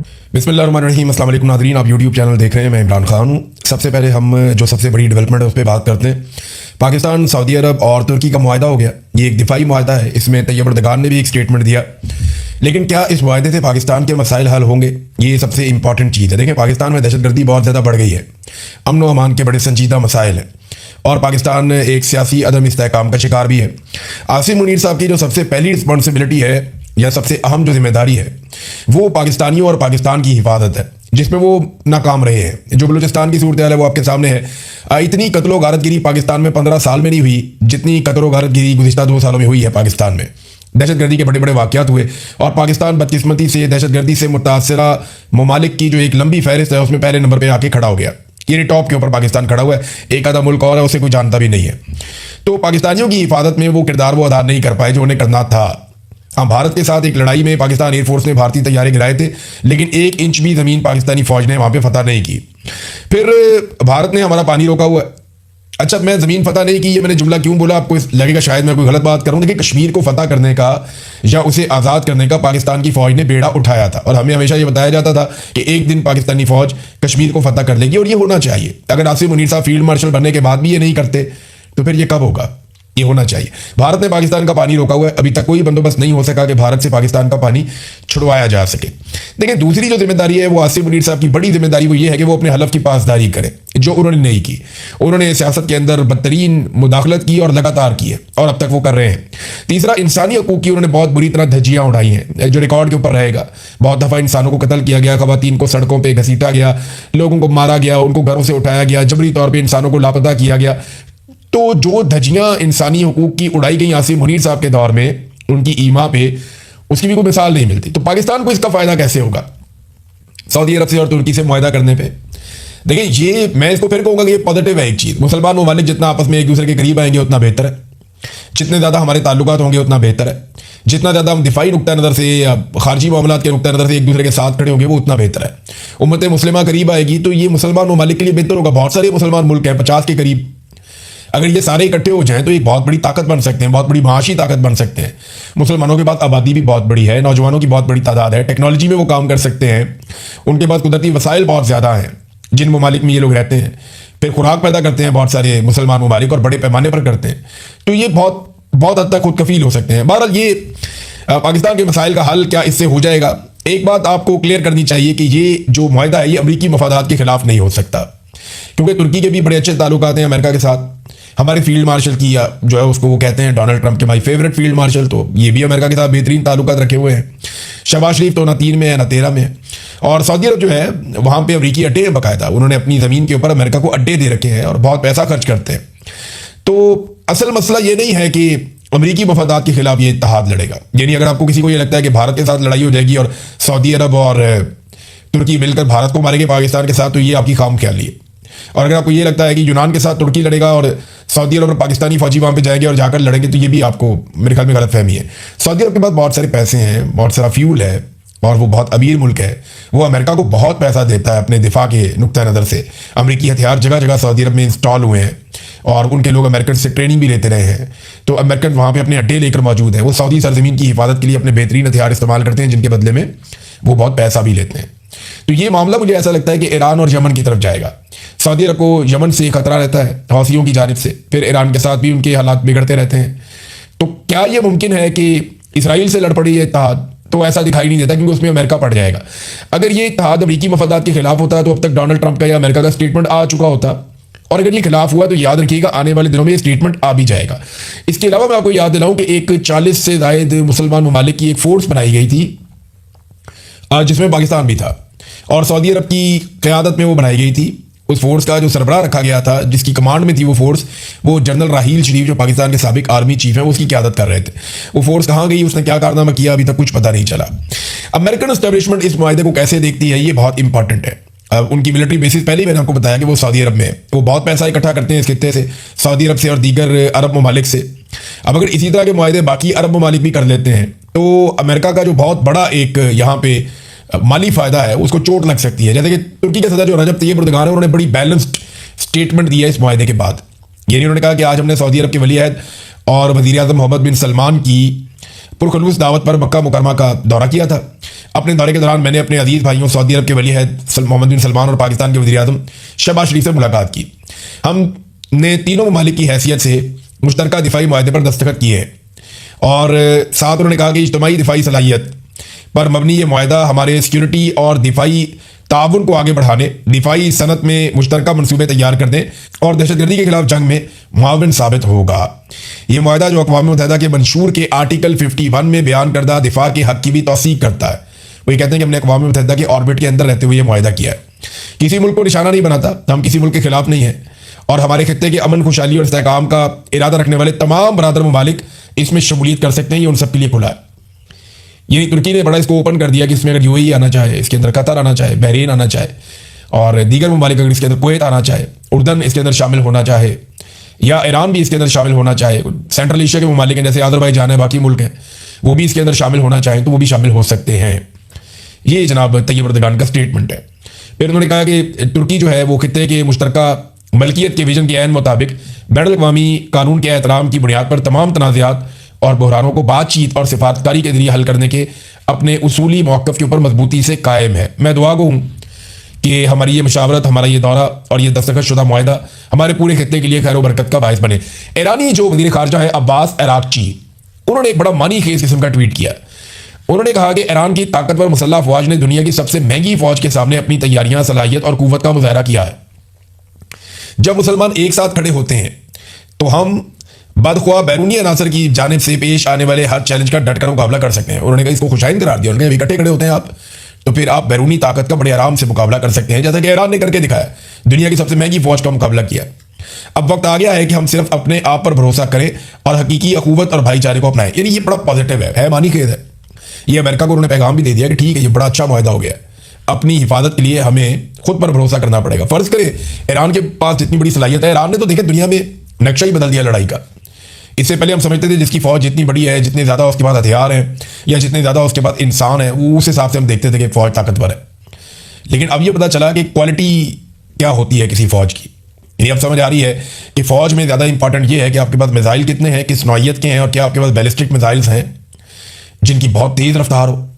बिस्मिल्लाहिर्रहमानिर्रहीम, अस्सलाम वालेकुम नाज़रीन। आप यूट्यूब चैनल देख रहे हैं, मैं इमरान खान हूँ। सबसे पहले हम जो सबसे बड़ी डेवलपमेंट है उस पर बात करते हैं। पाकिस्तान, सऊदी अरब और तुर्की का मुआहदा हो गया। ये एक दिफाई मुआहदा है। इसमें तैयब अर्दगान ने भी एक स्टेटमेंट दिया। लेकिन क्या इस मुआहदे से पाकिस्तान के मसाइल हल होंगे? ये सबसे इंपॉर्टेंट चीज़ है। देखें, पाकिस्तान में दहशतगर्दी बहुत ज़्यादा बढ़ गई है। अमन व अमान के बड़े संजीदा मसाइल हैं और पाकिस्तान एक सियासी अदम इस्तेहकाम का शिकार भी है। आसिम मुनीर साहब की जो सबसे पहली रिस्पॉन्सिबिलिटी है या सबसे अहम जो जिम्मेदारी है वो पाकिस्तानियों और पाकिस्तान की हिफाजत है, जिसमें वो नाकाम रहे हैं। जो बलूचिस्तान की सूरत हाल है वो आपके सामने है। इतनी कत्लो गारतगिरी पाकिस्तान में 15 साल में नहीं हुई जितनी कत्लो गारतगिरी गुज़िश्ता 2 सालों में हुई है पाकिस्तान में। दहशतगर्दी के बड़े बड़े वाक़यात हुए और पाकिस्तान बदकिस्मती से दहशतगर्दी से मुतासरा ममालिक की जो एक लंबी फहरिस्त है उसमें पहले नंबर पर आके खड़ा हो गया। ये टॉप के ऊपर पाकिस्तान खड़ा हुआ है। एक आधा मुल्क और है, उसे कोई जानता भी नहीं है। तो पाकिस्तानियों की हिफाजत में वो किरदार वो अदा नहीं कर पाए जो उन्हें करना था। हाँ, भारत के साथ एक लड़ाई में पाकिस्तान एयरफोर्स ने भारतीय तैयारे गिराए थे, लेकिन 1 इंच भी ज़मीन पाकिस्तानी फौज ने वहाँ पे फतह नहीं की। फिर भारत ने हमारा पानी रोका हुआ है। अच्छा, मैं ज़मीन फतह नहीं की, ये मैंने जुमला क्यों बोला? आपको लगेगा शायद मैं कोई गलत बात करूँ। देखिए, कश्मीर को फतह करने का या उसे आज़ाद करने का पाकिस्तान की फ़ौज ने बेड़ा उठाया था और हमें हमेशा ये बताया जाता था कि एक दिन पाकिस्तानी फ़ौज कश्मीर को फतह कर लेगी और ये होना चाहिए। अगर आसिम मुनीर साहब फील्ड मार्शल बनने के बाद भी ये नहीं करते तो फिर ये कब होगा? ये होना चाहिए। भारत ने पाकिस्तान का पानी रोका हुआ है। अभी तक कोई बंदोबस्त नहीं हो सका कि भारत से पाकिस्तान का पानी छुड़वाया जा सके। देखिए, दूसरी जो जिम्मेदारी है वो आसिम मुनीर साहब की बड़ी जिम्मेदारी वो ये है कि वो अपने हलफ की पासदारी करें, जो उन्होंने नहीं की। उन्होंने सियासत के अंदर बदतरीन मुदाखलत की और लगातार की है और अब तक वो कर रहे हैं। तीसरा, इंसानी हकूक़ की उन्होंने बहुत बुरी तरह धज्जियाँ उड़ाई हैं, जो रिकॉर्ड के ऊपर रहेगा। बहुत दफ़ा इंसानों को कत्ल किया गया, खवातीन को सड़कों पर घसीटा गया, लोगों को मारा गया, उनको घरों से उठाया गया, जबरी तौर पर इंसानों को लापता किया गया। तो जो धज्जियाँ इंसानी हकूक़ की उड़ाई गई आसिम मुनीर साहब के दौर में उनकी ईमा पे, उसकी भी कोई मिसाल नहीं मिलती। तो पाकिस्तान को इसका फ़ायदा कैसे होगा सऊदी अरब से और तुर्की से मुआहदा करने पे? देखिए, ये मैं इसको फिर कहूँगा कि ये पॉजिटिव है एक चीज़। मुसलमान ममालिक जितना आपस में एक दूसरे के करीब आएंगे उतना बेहतर है। जितने ज़्यादा हमारे ताल्लुकात होंगे उतना बेहतर है। जितना ज़्यादा हम दिफाई नुक्ता नज़र से या खारजी मामलात के नुक्ता नज़र से एक दूसरे के साथ खड़े होंगे वो उतना बेहतर है। उम्मत मुस्लिमा करीब आएगी तो ये मुसलमान ममालिक के लिए बेहतर होगा। बहुत सारे मुसलमान मुल्क हैं 50 के करीब। अगर ये सारे इकट्ठे हो जाएं तो एक बहुत बड़ी ताकत बन सकते हैं, बहुत बड़ी माशी ताकत बन सकते हैं। मुसलमानों के पास आबादी भी बहुत बड़ी है, नौजवानों की बहुत बड़ी तादाद है, टेक्नोलॉजी में वो काम कर सकते हैं, उनके पास कुदरती वसाइल बहुत ज़्यादा हैं जिन ममालिक में ये लोग रहते हैं। फिर खुराक पैदा करते हैं बहुत सारे मुसलमान ममालिक और बड़े पैमाने पर करते हैं। तो ये बहुत हद तक खुद कफील हो सकते हैं। बहरहाल ये पाकिस्तान के मसाइल का हल क्या इससे हो जाएगा? एक बात आपको क्लियर करनी चाहिए कि ये जो मुआहदा है ये अमरीकी मफादात के खिलाफ नहीं हो सकता, क्योंकि तुर्की के भी बड़े अच्छे ताल्लुकात हैं अमेरिका के साथ। हमारे फील्ड मार्शल की जो है उसको वो कहते हैं डोनाल्ड ट्रंप के माई फेवरेट फील्ड मार्शल, तो ये भी अमेरिका के साथ बेहतरीन ताल्लुकात रखे हुए हैं। शहबाज शरीफ तो ना 3 में है ना 13 में है। और सऊदी अरब जो है वहाँ पे अमरीकी अड्डे हैं बाकायदा। उन्होंने अपनी ज़मीन के ऊपर अमेरिका को अड्डे दे रखे हैं और बहुत पैसा खर्च करते हैं। तो असल मसला ये नहीं है कि अमरीकी मफादात के खिलाफ ये इत्तेहाद लड़ेगा। यानी अगर आपको किसी को ये लगता है कि भारत के साथ लड़ाई हो जाएगी और सऊदी अरब और तुर्की मिलकर भारत को मारेंगे पाकिस्तान के साथ, तो ये आपकी खामख्याली है। और अगर आपको ये लगता है कि यूनान के साथ तुर्की लड़ेगा और सऊदी अरब और पाकिस्तानी फौजी वहाँ पे जाएंगे और जाकर लड़ेंगे, तो ये भी आपको मेरे ख्याल में गलतफहमी है। सऊदी अरब के पास बहुत सारे पैसे हैं, बहुत सारा फ्यूल है और वो बहुत अमीर मुल्क है। वो अमेरिका को बहुत पैसा देता है अपने दिफा के नुक्ता नज़र से। अमरीकी हथियार जगह जगह सऊदी अरब में इंस्टॉल हुए हैं और उनके लोग अमेरिकन से ट्रेनिंग भी लेते रहे हैं। तो अमेरिकन वहाँ पे अपने अड्डे लेकर मौजूद हैं। वो सऊदी सरजमीन की हिफाजत के लिए अपने बेहतरीन हथियार इस्तेमाल करते हैं, जिनके बदले में वो बहुत पैसा भी लेते हैं। तो ये मामला मुझे ऐसा लगता है कि ईरान और यमन की तरफ जाएगा। सऊदी अरब को यमन से खतरा रहता है हौसियों की जानिब से, फिर ईरान के साथ भी उनके हालात बिगड़ते रहते हैं। तो क्या ये मुमकिन है कि इसराइल से लड़ पड़ी ये इत्तेहाद? तो ऐसा दिखाई नहीं देता, क्योंकि उसमें अमेरिका पड़ जाएगा। अगर ये इत्तेहाद अमरीकी मफादात के खिलाफ होता तो अब तक डोनाल्ड ट्रंप का या अमेरिका का स्टेटमेंट आ चुका होता। और अगर ये खिलाफ हुआ तो याद रखिएगा आने वाले दिनों में ये स्टेटमेंट आ भी जाएगा। इसके अलावा मैं आपको याद दिलाऊं कि एक 40 से ज़ायद मुसलमान ममालिक की एक फोर्स बनाई गई थी जिसमें पाकिस्तान भी था और सऊदी अरब की क़यादत में वो बनाई गई थी। उस फोर्स का जो सरबराह रखा गया था, जिसकी कमांड में थी वो फोर्स, वो जनरल राहील शरीफ जो पाकिस्तान के साबिक आर्मी चीफ हैं, वो उसकी क़यादत कर रहे थे। वो फोर्स कहाँ गई, उसने क्या कारनामा किया, अभी तक कुछ पता नहीं चला। अमेरिकन एस्टेब्लिशमेंट इस मुआहदे को कैसे देखती है ये बहुत इंपॉर्टेंट है। उनकी मिलिट्री बेसिस पहले ही मैंने आपको बताया कि वो सऊदी अरब में है। वो बहुत पैसा इकट्ठा करते हैं इस खित्ते से, सऊदी अरब से और दीगर अरब ममालिक से। अब अगर इसी तरह के मुआहदे बाकी अरब ममालिक भी कर लेते हैं तो अमेरिका का जो बहुत बड़ा एक यहाँ पे माली फ़ायदा है उसको चोट लग सकती है। जैसे कि तुर्की के सदर जो रजब तैयब एर्दोगान है, उन्होंने बड़ी बैलेंस्ड स्टेटमेंट दिया इस मुआहदे के बाद। यानी उन्होंने कहा कि आज हमने सऊदी अरब के वली अहद और वज़ीर आज़म मोहम्मद बिन सलमान की पुरखलूस दावत पर मक्का मुकरमा का दौरा किया था। अपने दौरे के दौरान मैंने अपने अजीज भाइयों सऊदी अरब के वली अहद मोहम्मद बिन सलमान और पाकिस्तान के वज़ीर-ए-आज़म शहबाज शरीफ से मुलाकात की। हमने तीनों ममालिक की हैसियत से मुश्तरका दिफाई मुआहदे पर दस्तखत किए हैं और साथ उन्होंने कहा कि इज्तिमाई दिफाई सलाहियत पर मबनी ये मुआहदा हमारे सिक्योरिटी और दिफाई ताउन को आगे बढ़ाने, दिफाई सनत में मुश्तरका मनसूबे तैयार करने और दहशतगर्दी के खिलाफ जंग में मुआविन साबित होगा। ये मुआहदा जो अक़वाम मुत्तहिदा के मंशूर के आर्टिकल 51 में बयान करदा दिफा के हक की भी तौसीक करता है। वो ये कहते हैं कि हमने अक़वाम मुत्तहिदा के ऑर्बिट के अंदर रहते हुए ये मुआहदा किया है। किसी मुल्क को निशाना नहीं बनाता, हम किसी मुल्क के खिलाफ नहीं हैं और हमारे खित्ते के अमन, खुशहाली और इस्तेहकाम का इरादा रखने वाले तमाम बरादर ममालिक इसमें शमूलियत कर सकते हैं। ये उन सबके लिए खुला है। ये तुर्की ने बड़ा इसको ओपन कर दिया कि इसमें अगर यूएई आना चाहे, इसके अंदर कतर आना चाहे, बहरीन आना चाहे और दीगर ममालिक अगर इसके अंदर कुवैत आना चाहे, उर्दन इसके अंदर शामिल होना चाहे या ईरान भी इसके अंदर शामिल होना चाहे, सेंट्रल एशिया के ममालिक हैं जैसे अज़रबैजान है, बाकी मुल्क हैं, वो भी इसके अंदर शामिल होना चाहें तो वो भी शामिल हो सकते हैं। ये जनाब तैयब एर्दोगान का स्टेटमेंट है। फिर उन्होंने कहा कि तुर्की जो है वो खित्ते के मुश्तरका मलकियत के विजन के ऐन मुताबिक बैनुल-अक़वामी कानून के एहतराम की बुनियाद पर तमाम तनाज़ात और बहरानों को बातचीत और सिफारतकारी के जरिए हल करने के अपने उसूली मौक़िफ़ के ऊपर मजबूती से कायम है। मैं दुआ गो हूँ कि हमारी ये मशावरत, हमारा ये दौरा और ये दस्तखत शुदा मुआहदा हमारे पूरे खित्ते के लिए खैर बरकत का बायस बने। ईरानी जो वज़ीर ख़ारजा है अब्बास अरागची, उन्होंने एक बड़ा मानी खेज किस्म का ट्वीट किया। उन्होंने कहा कि ईरान की ताकतवर मुसल्लह अफवाज ने दुनिया की सबसे महंगी फौज के सामने अपनी तैयारियां, सलाहियत और कुव्वत का मुजाहरा किया है। जब मुसलमान एक साथ खड़े होते हैं तो हम बदख्वाह बैरूनी अनासर की जानिब से पेश आने वाले हर चैलेंज का डटकर मुकाबला कर सकते हैं। उन्होंने कहा इसको खुशाइन करार दिया। उन्होंने इकट्ठे खड़े होते हैं आप तो फिर आप बैरूनी ताकत का बड़े आराम से मुकाबला कर सकते हैं, जैसा कि ईरान ने करके दिखाया, दुनिया की सबसे महंगी फौज का मुकाबला किया। अब वक्त आ गया है कि हम सिर्फ अपने आप पर भरोसा करें और हकीकी अखुवत और भाईचारे को अपनाएं। यानी ये बड़ा पॉजिटिव है मानी खेद है। ये अमेरिका को उन्होंने पैगाम भी दे दिया कि ठीक है, ये बड़ा अच्छा मुआहदा हो गया। अपनी हिफाजत के लिए हमें खुद पर भरोसा करना पड़ेगा। फर्ज करें ईरान के पास जितनी बड़ी सलाहियत है, ईरान ने तो देखे दुनिया में नक्शा ही बदल दिया लड़ाई का। इससे पहले हम समझते थे जिसकी फौज जितनी बड़ी है, जितने ज़्यादा उसके पास हथियार हैं या जितने ज़्यादा उसके पास इंसान है, वो उस हिसाब से हम देखते थे कि फौज ताकतवर है। लेकिन अब ये पता चला कि क्वालिटी क्या होती है किसी फौज की। यानी अब समझ आ रही है कि फौज में ज़्यादा इंपॉर्टेंट ये है कि आपके पास मिसाइल कितने हैं, किस नौइयत के हैं और क्या आपके पास बैलिस्टिक मिसाइल्स हैं जिनकी बहुत तेज़ रफ्तार हो,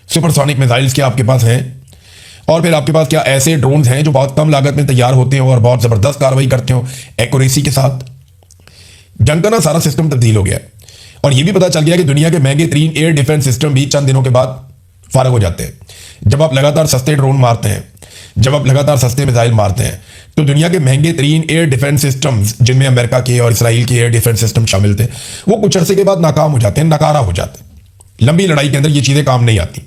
सुपरसोनिक मिसाइल्स क्या आपके पास हैं, और फिर आपके पास क्या ऐसे ड्रोन्स हैं जो बहुत कम लागत में तैयार होते हो और बहुत ज़बरदस्त कार्रवाई करते हो एक्यूरेसी के साथ। जंग का ना सारा सिस्टम तब्दील हो गया और ये भी पता चल गया कि दुनिया के महंगे तरीन एयर डिफेंस सिस्टम भी चंद दिनों के बाद फारग हो जाते हैं। जब आप लगातार सस्ते ड्रोन मारते हैं, जब आप लगातार सस्ते मिसाइल मारते हैं, तो दुनिया के महंगे तरीन एयर डिफेंस सिस्टम्स जिनमें अमेरिका के और इसराइल के एयर डिफेंस सिस्टम शामिल थे, वो कुछ अरसे के बाद नाकाम हो जाते हैं, नकारा हो जाते हैं। लंबी लड़ाई के अंदर ये चीज़ें काम नहीं आती।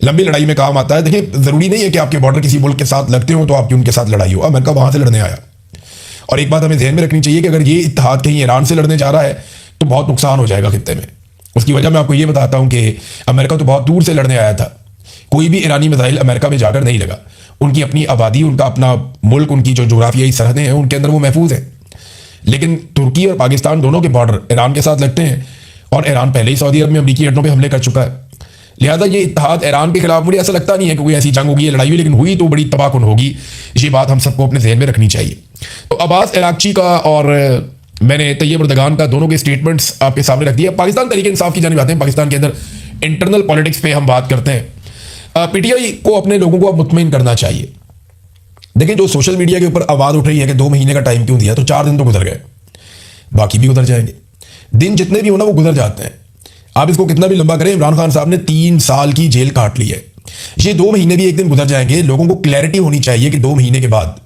लंबी लड़ाई में काम आता है, देखिए ज़रूरी नहीं है कि आपके बॉर्डर किसी मुल्क के साथ लगते हो तो आपकी उनके साथ लड़ाई हो। अमेरिका वहाँ से लड़ने आया। और एक बात हमें ध्यान में रखनी चाहिए कि अगर ये इत्तेहाद कहीं ईरान से लड़ने जा रहा है तो बहुत नुकसान हो जाएगा खित्ते में। उसकी वजह मैं आपको ये बताता हूँ कि अमेरिका तो बहुत दूर से लड़ने आया था। कोई भी ईरानी मिसाइल अमेरिका में जाकर नहीं लगा। उनकी अपनी आबादी, उनका अपना मुल्क, उनकी जो जोग्राफियाई सरहदें हैं उनके अंदर वो महफूज है। लेकिन तुर्की और पाकिस्तान दोनों के बॉर्डर ईरान के साथ लगते हैं और ईरान पहले ही सऊदी अरब में अमरीकी अड्डों पर हमले कर चुका है। लिहाजा ये इत्तेहाद ईरान के खिलाफ, मुझे ऐसा लगता नहीं है कि कोई ऐसी जंग होगी, लड़ाई हुई, लेकिन हुई तो बड़ी तबाहकुन होगी। ये बात हम सबको अपने जहन में रखनी चाहिए। तो अब्बास अरागची का और मैंने तैयब एर्दोगान का दोनों के स्टेटमेंट्स आपके सामने रख दिए। पाकिस्तान तरीके इंसाफ की जानिब आते हैं। पाकिस्तान के अंदर इंटरनल पॉलिटिक्स पे हम बात करते हैं। पीटीआई को अपने लोगों को अब मुतमईन करना चाहिए। देखिए, जो सोशल मीडिया के ऊपर आवाज़ उठ रही है कि 2 महीने का टाइम क्यों दिया, तो 4 दिन तो गुजर गए, बाकी भी गुजर जाएंगे। दिन जितने भी हो ना वो गुजर जाते हैं। आप इसको कितना भी लंबा करें, इमरान खान साहब ने 3 साल की जेल काट ली है। ये 2 महीने भी एक दिन गुजर जाएंगे। लोगों को क्लैरिटी होनी चाहिए कि 2 महीने के बाद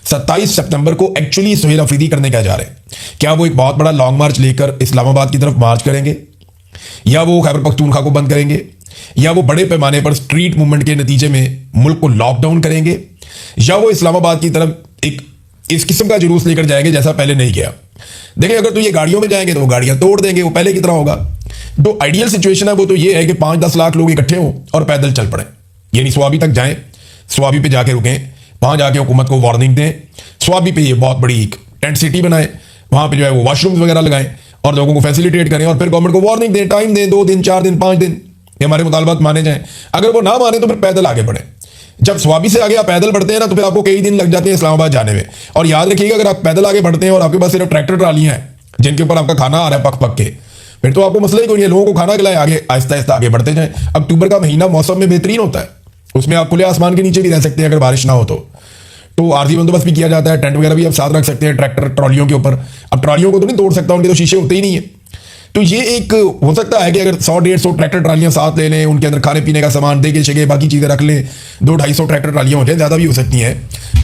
27 सितंबर को एक्चुअली सुहेल अफरीदी करने क्या जा रहे हैं। क्या वो एक बहुत बड़ा लॉन्ग मार्च लेकर इस्लामाबाद की तरफ मार्च करेंगे, या वो खैबर पख्तूनख्वा को बंद करेंगे, या वो बड़े पैमाने पर स्ट्रीट मूवमेंट के नतीजे में मुल्क को लॉकडाउन करेंगे, या वो इस्लामाबाद की तरफ एक इस किस्म का जुलूस लेकर जाएंगे जैसा पहले नहीं किया। देखिए, अगर तो ये गाड़ियों में जाएंगे तो वो गाड़ियां तोड़ देंगे, वो पहले की तरह होगा। जो आइडियल सिचुएशन है वो तो ये है कि 5-10 लाख लोग इकट्ठे हों और पैदल चल पड़े, यानी स्वाबी तक जाएं, स्वाबी पे जाके रुकें, वहां जाके हुकूमत को वार्निंग दें, स्वाबी पे ये बहुत बड़ी एक टेंट सिटी बनाएं, वहां पे जो है वो वॉशरूम्स वगैरह लगाएं और लोगों को फैसिलिटेट करें, और फिर गवर्नमेंट को वार्निंग दें, टाइम दें, 2 दिन, 4 दिन, 5 दिन कि हमारे मुतालबात माने जाएं। अगर वो ना माने तो फिर पैदल आगे बढ़े। जब स्वाबी से आगे आप पैदल बढ़ते हैं ना, तो फिर आपको कई दिन लग जाते हैं इस्लामाबाद जाने में। और याद रखिएगा, अगर आप पैदल आगे बढ़ते हैं और आपके पास सिर्फ ट्रैक्टर ट्रालियां हैं जिनके ऊपर आपका खाना आ रहा है पक पक के, फिर तो आपको मसला ही कोई नहीं है, लोगों को खाना खिलाए, आगे आहिस्ता आहिस्ता आगे बढ़ते जाएं। अक्टूबर का महीना मौसम में बेहतरीन होता है, उसमें आप खुले आसमान के नीचे भी रह सकते हैं अगर बारिश ना हो तो आरजी बंदोबस्त भी किया जाता है, टेंट वगैरह भी आप साथ रख सकते हैं ट्रैक्टर ट्रॉलियों के ऊपर। अब ट्रॉलियों को तो नहीं तोड़ सकता, उनके तो शीशे होते ही नहीं है। तो ये एक हो सकता है कि अगर 100-150 ट्रैक्टर ट्रालियां साथ ले लें, उनके अंदर खाने पीने का सामान देके शगे बाकी चीज़ें रख लें, 200-250 ट्रैक्टर ट्रालियां हो जाए, ज़्यादा भी हो सकती हैं,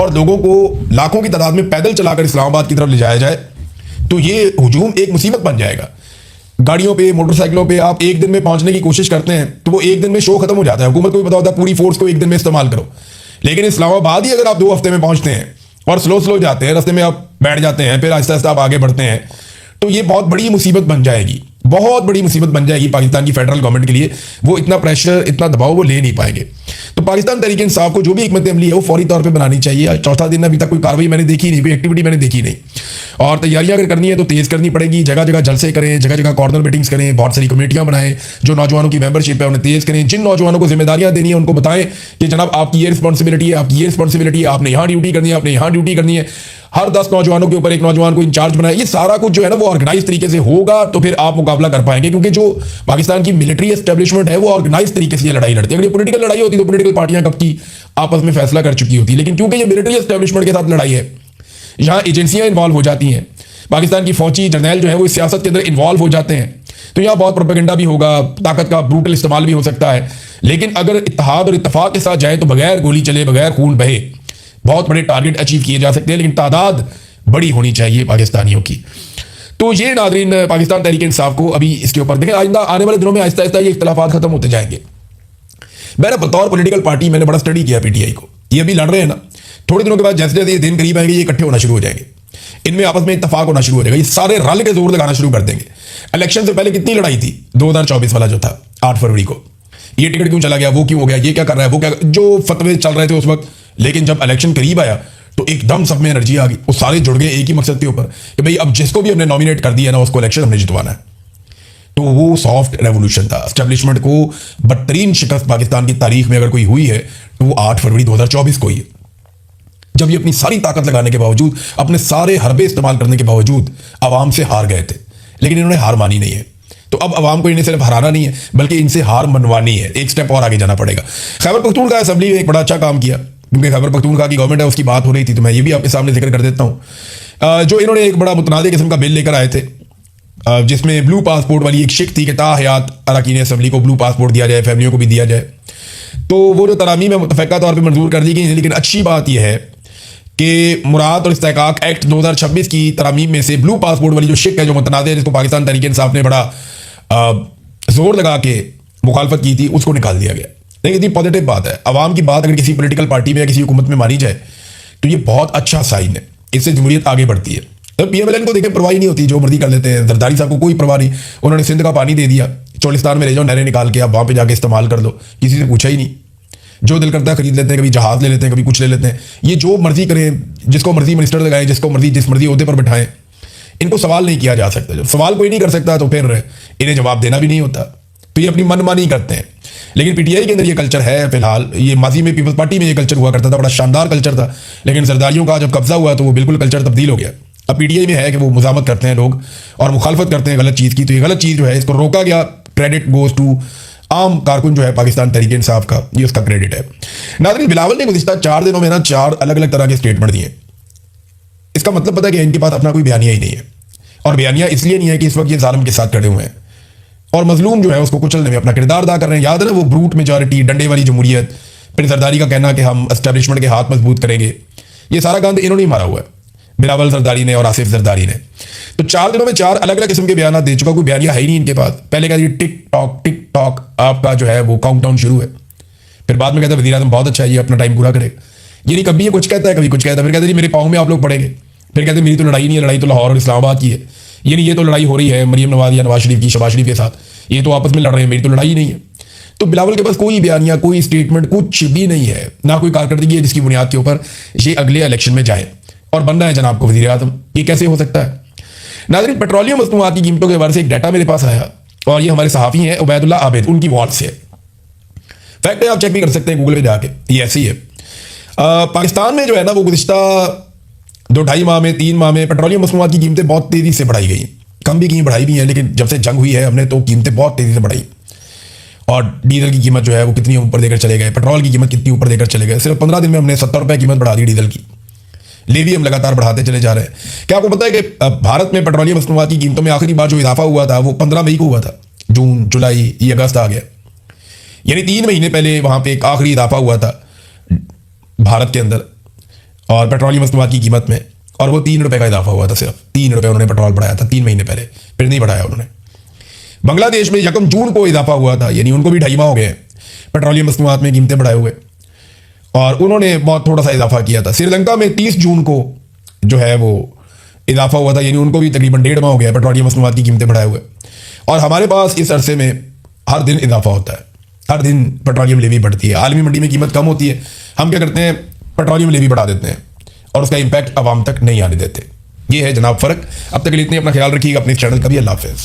और लोगों को लाखों की तादाद में पैदल चलाकर इस्लामाबाद की तरफ ले जाया जाए, तो ये हुजूम एक मुसीबत बन जाएगा। गाड़ियों पे मोटरसाइकिलों पे आप एक दिन में पहुंचने की कोशिश करते हैं तो वो एक दिन में शो खत्म हो जाता है। हुकूमत को भी पता होता है पूरी फोर्स को एक दिन में इस्तेमाल करो, लेकिन इस्लामाबाद ही अगर आप 2 हफ्ते में पहुंचते हैं और स्लो जाते हैं, रास्ते में आप बैठ जाते हैं, फिर आहिस्ता आहिस्ता आप आगे बढ़ते हैं, तो ये बहुत बड़ी मुसीबत बन जाएगी, बहुत बड़ी मुसीबत बन जाएगी पाकिस्तान की फेडरल गवर्नमेंट के लिए। वो इतना प्रेशर, इतना दबाव वो ले नहीं पाएंगे। तो पाकिस्तान तहरीक इंसाफ को जो भी हिकमत अमली है वो फौरी तौर पे बनानी चाहिए। चौथा दिन अभी तक कोई कार्रवाई मैंने देखी नहीं, कोई एक्टिविटी मैंने देखी नहीं, और तैयारियां अगर करनी है तो तेज़ करनी पड़ेगी। जगह जगह जलसे करें, जगह जगह कॉर्नर मीटिंग्स करें, बहुत सारी कमेटियां बनाएं, जो नौजवानों की मेंबरशिप है उन्हें तेज़ करें। जिन नौजवानों को जिम्मेदारियां देनी है उनको बताएं कि जनाब आपकी ये रिस्पॉन्सिबिलिटी है, आपकी ये रिस्पॉन्सिबिलिटी है, आपने यहाँ ड्यूटी करनी है, आपने यहाँ ड्यूटी करनी है। हर 10 नौजवानों के ऊपर एक नौजवान को इंचार्ज बनाए। ये सारा कुछ जो है ना वो ऑर्गेनाइज तरीके से होगा तो फिर आप मुकाबला कर पाएंगे, क्योंकि जो पाकिस्तान की मिलिट्री एस्टेब्लिशमेंट है वो ऑर्गेनाइज तरीके से ये लड़ाई लड़ती है। अगर ये पॉलिटिकल लड़ाई होती तो पॉलिटिकल पार्टियां कब की आपस में फैसला कर चुकी होती, लेकिन क्योंकि ये मिलिट्री एस्टेब्लिशमेंट के साथ लड़ाई है, यहाँ एजेंसियां इन्वॉल्व हो जाती हैं, पाकिस्तान की फौजी जर्नैल जो है वो इस सियासत के अंदर इन्वॉल्व हो जाते हैं, तो यहाँ बहुत प्रोपेगेंडा भी होगा, ताकत का ब्रूटल इस्तेमाल भी हो सकता है। लेकिन अगर इत्तेहाद और इत्तेफाक के साथ जाए तो बगैर गोली चले, बगैर खून बहे, बहुत बड़े टारगेट अचीव किए जा सकते हैं, लेकिन तादाद बड़ी होनी चाहिए पाकिस्तानियों की। तो ये नाज़रीन पाकिस्तान तहरीक इंसाफ को अभी इसके ऊपर देखें, आइंदा आने वाले दिनों में आहिस्ता आहिस्ता ये इख्तलाफात खत्म होते जाएंगे। मैंने बतौर पॉलिटिकल पार्टी मैंने बड़ा स्टडी किया पीटीआई को। ये अभी लड़ रहे हैं ना, थोड़े दिनों के बाद जैसे जैसे ये दिन करीब आएंगे ये इकट्ठे होना शुरू हो जाएंगे, इनमें आपस में इत्तेफाक होना शुरू हो जाएगा, ये सारे रल के जोर लगाना शुरू कर देंगे। इलेक्शन से पहले कितनी लड़ाई थी, 2024 वाला जो था 8 फरवरी को, ये टिकट क्यों चला गया, वो क्यों हो गया, ये क्या कर रहा है, वो क्या, जो फतवे चल रहे थे उस वक्त। लेकिन जब इलेक्शन करीब आया तो एकदम सब में एनर्जी आ गई, वो सारे जुड़ गए एक ही मकसद के ऊपर कि भाई अब जिसको भी हमने नॉमिनेट कर दिया ना उसको इलेक्शन हमने जितवाना है। तो वो सॉफ्ट रेवोल्यूशन था। एस्टेब्लिशमेंट को बदतरीन शिकस्त पाकिस्तान की तारीख में अगर कोई हुई है तो वो 8 फरवरी 2024 को ही है, जब ये अपनी सारी ताकत लगाने के बावजूद, अपने सारे हरबे इस्तेमाल करने के बावजूद आवाम से हार गए थे। लेकिन इन्होंने हार मानी नहीं है, तो अब आवाम को इन्हें सिर्फ हराना नहीं है बल्कि इनसे हार मनवानी है, एक स्टेप और आगे जाना पड़ेगा। खैबर पख्तूनख्वा असेंबली में एक बड़ा अच्छा काम किया, क्योंकि खैबर पख्तूनख्वा की गवर्नमेंट है उसकी बात हो रही थी, तो मैं ये भी आपके सामने जिक्र कर देता हूँ। जो इन्होंने एक बड़ा मुतनाज़ किस्म का बिल लेकर आए थे, जिसमें ब्लू पासपोर्ट वाली एक शिक थी कि ताहयात अरकान असेंबली को ब्लू पासपोर्ट दिया जाए, फैमिलियों को भी दिया जाए। तो वो जो तरामीम है मुतफ़क़ा तौर पर मंजूर कर दी गई है, लेकिन अच्छी बात यह है कि मुराद और इस्तेहकाक एक्ट 2026 की तरामीम में से ब्लू पासपोर्ट वाली जो शिक है, जो मुतनाज़ है, जिसको पाकिस्तान तहरीक इंसाफ ने बड़ा जोर लगा के मुखालफत की थी, उसको निकाल दिया गया। लेकिन इतनी पॉजिटिव बात है, अवाम की बात अगर किसी पॉलिटिकल पार्टी में या किसी हुकूमत में मानी जाए तो ये बहुत अच्छा साइन है, इससे जमहूरियत आगे बढ़ती है। तो PMLN को देखें परवाह नहीं होती, जो मर्जी कर लेते हैं। जरदारी साहब को कोई परवाह नहीं, उन्होंने सिंध का पानी दे दिया, चोलिस्तान में ले जाओ, नहरें निकाल के आप वहाँ पे जाके इस्तेमाल कर लो, किसी से पूछा ही नहीं। जो दिल करता है खरीद लेते हैं, कभी जहाज ले लेते हैं, कभी कुछ ले लेते हैं। ये जो मर्जी करें, जिसको मर्जी मिनिस्टर लगाएं, जिसको मर्जी जिस मर्जी ओहदे पर बैठाएं, इनको सवाल नहीं किया जा सकता। जब सवाल कोई नहीं कर सकता तो फिर इन्हें जवाब देना भी नहीं होता, तो ये अपनी मनमानी करते हैं। लेकिन PTI के अंदर ये कल्चर है फिलहाल, ये माजी में पीपल्स पार्टी में ये कल्चर हुआ करता था, बड़ा शानदार कल्चर था, लेकिन जरदारियों का जब कब्जा हुआ तो वो बिल्कुल कल्चर तब्दील हो गया। अब PTI में है कि वो मुजामत करते हैं लोग और मुखालफत करते हैं गलत चीज़ की, तो ये गलत चीज़ जो है इसको रोका गया। क्रेडिट गोज टू आम कारकुन जो है पाकिस्तान तहरीक इंसाफ का, ये उसका क्रेडिट है। नाज़रीन, बिलावल ने गुज़िश्ता 4 दिनों में ना 4 अलग अलग तरह के स्टेटमेंट दिए। इसका मतलब पता है कि इनके पास अपना कोई बयानिया ही नहीं है, और बयानिया इसलिए नहीं है कि इस वक्त ये जालिम के साथ खड़े हुए हैं और मजलूम जो है उसको कुचलने में अपना किरदार अदा कर रहे हैं। याद है ना वो ब्रूट मेजॉरिटी, डंडे वाली जमहूरियत, फिर जरदारी का कहना कि हम एस्टेब्लिशमेंट के हाथ मजबूत करेंगे, ये सारा गंद इन्होंने ही मारा हुआ है, बिलावल जरदारी ने और आसिफ जरदारी ने। तो 4 दिनों में 4 अलग अलग किस्म के बयान दे चुका, कोई बयानिया है ही नहीं इनके पास। पहले कहते टिक टॉक आपका जो है वो काउंटडाउन शुरू है, फिर बाद में कहता है वज़ीर आज़म बहुत अच्छा है, ये अपना टाइम पूरा करेगा। ये नहीं कभी ये कुछ कहता है, कभी कुछ कहता है, फिर कहते हैं मेरे पाँव में आप लोग पड़ेंगे, फिर कहते हैं मेरी तो लड़ाई नहीं है, लड़ाई तो लाहौर और इस्लामाबाद की है। ये नहीं, ये तो लड़ाई हो रही है मरीम नवाज या नवाज शरीफ की, शहबाज शरीफ के साथ, ये तो आपस में लड़ रहे हैं, मेरी तो लड़ाई नहीं है। तो बिलावल के पास कोई बयानिया, कोई स्टेटमेंट कुछ भी नहीं है, ना कोई कारकर्दगी है जिसकी बुनियाद के ऊपर ये अगले इलेक्शन में जाए और बनना है जनाब को वज़ीर आज़म। ये कैसे हो सकता है? नाज़रीन, पेट्रोलियम मसनूआत की कीमतों के बारे से एक डाटा मेरे पास आया और ये हमारे सहाफ़ी हैं उबैदुल्लाह आबिद, उनकी वॉल से फैक्ट है, आप चेक भी कर सकते हैं गूगल पे जाके, ये ऐसे ही है। पाकिस्तान में जो है ना वो गुज़िश्ता 2-2.5 माह में, 3 माह में पेट्रोलियम मसनूआत की कीमतें बहुत तेज़ी से बढ़ाई गई। कम भी की बढ़ाई भी हैं, लेकिन जब से जंग हुई है हमने तो कीमतें बहुत तेज़ी से बढ़ाई। और डीजल की कीमत जो है वो कितनी ऊपर देकर चले गए, पेट्रोल की कीमत कितनी ऊपर देकर चले गए। सिर्फ 15 दिन में हमने 70 रुपये कीमत बढ़ा दी डीजल की। लेवी हम लगातार बढ़ाते चले जा रहे हैं। क्या आपको पता है कि भारत में पेट्रोलियम मसनूआत की कीमतों में आखिरी बार जो इजाफा हुआ था वो 15 मई को हुआ था। जून, जुलाई, ये अगस्त आ गया, यानी 3 महीने पहले वहाँ पे एक आखिरी इजाफा हुआ था भारत के अंदर और पेट्रोलियम मसनूआत की कीमत में, और वो 3 रुपये का इजाफा हुआ था। सिर्फ 3 रुपये उन्होंने पेट्रोल बढ़ाया था 3 महीने पहले, फिर नहीं बढ़ाया उन्होंने। बांग्लादेश में 1 जून को इजाफा हुआ था, यानी उनको भी 2.5 माह हो गए पेट्रोलियम मसनूआत में कीमतें बढ़ाए हुए, और उन्होंने बहुत थोड़ा सा इजाफा किया था। श्रीलंका में 30 जून को जो है वो इजाफा हुआ था, यानी उनको भी तकरीबन 1.5 माह हो गया पेट्रोलियम मसनूआत की कीमतें बढ़ाए हुए। और हमारे पास इस अरसे में हर दिन इजाफा होता है, हर दिन पेट्रोलियम लेवी बढ़ती है। आलमी मंडी में कीमत कम होती है, हम क्या करते हैं, पेट्रोलियम लेवी बढ़ा देते हैं और उसका इंपैक्ट आवाम तक नहीं आने देते। ये है जनाब फ़र्क। अब तक के लिए इतने, अपना ख्याल रखिएगा, अपने चैनल का भी। अल्लाह हाफ़िज़।